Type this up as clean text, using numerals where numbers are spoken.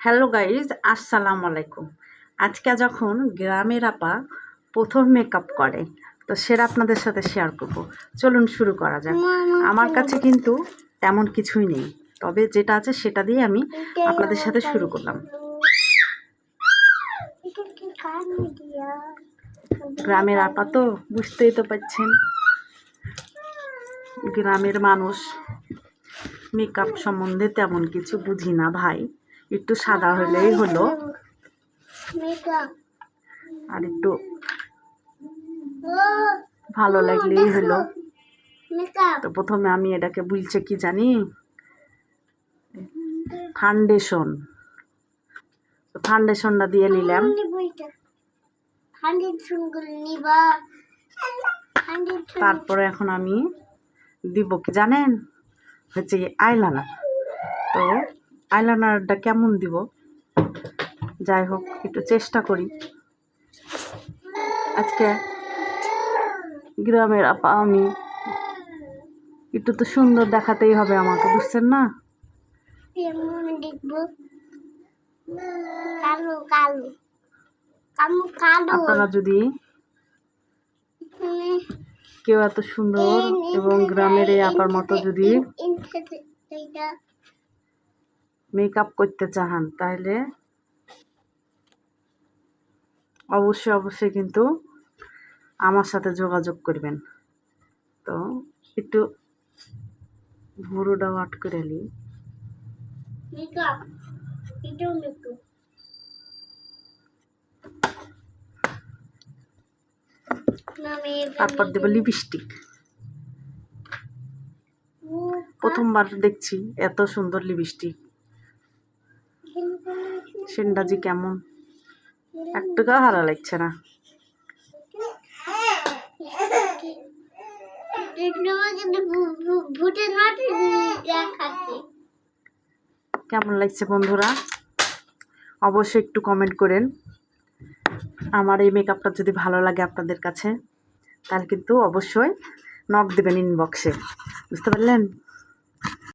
Hello guys, আসসালামু আলাইকুম। আজকে যখন গ্রামের আপা প্রথম মেকআপ করে তো সেটা আপনাদের সাথে শেয়ার করব। চলুন শুরু করা যাক। আমার কাছে কিন্তু তেমন কিছুই নেই, তবে যেটা আছে সেটা দিয়ে আমি আপনাদের সাথে শুরু করলাম। গ্রামের আপা তো বুঝতেই তো পারছেন, গ্রামের মানুষ মেকআপ সম্বন্ধে তেমন কিছু বুঝি না ভাই। একটু সাদা হলেই হলো, আর একটু ভালো লাগলেই হলো। তো প্রথমে আমি এটাকে বলছে কি জানি, ফাউন্ডেশন। তো ফাউন্ডেশনটা দিয়ে নিলাম। তারপরে এখন আমি দিব কি জানেন, হচ্ছে আইলাইনার। তো আইলাইনারটা কেমন দিব, যাই হোক একটু চেষ্টা করি। আজকে গ্রামের আপা আমি, একটু তো সুন্দর দেখাতেই হবে আমাকে, বুঝছেন না? আপনারা যদি কেউ এত সুন্দর এবং গ্রামের এই আপার মতো যদি মেকআপ করতে চান তাহলে অবশ্যই কিন্তু আমার সাথে যোগাযোগ করবেন। তো একটু ভুরুটা আট করে নিই। তারপর দেব লিপস্টিক। প্রথমবার দেখছি এত সুন্দর লিপস্টিক। সেন্টটা যে কেমন, একটুকু ভালো লাগছে না। কেমন লাগছে বন্ধুরা, অবশ্যই একটু কমেন্ট করেন। আমার এই মেকআপটা যদি ভালো লাগে আপনাদের কাছে তাহলে কিন্তু অবশ্যই নক দেবেন ইনবক্সে, বুঝতে পারলেন?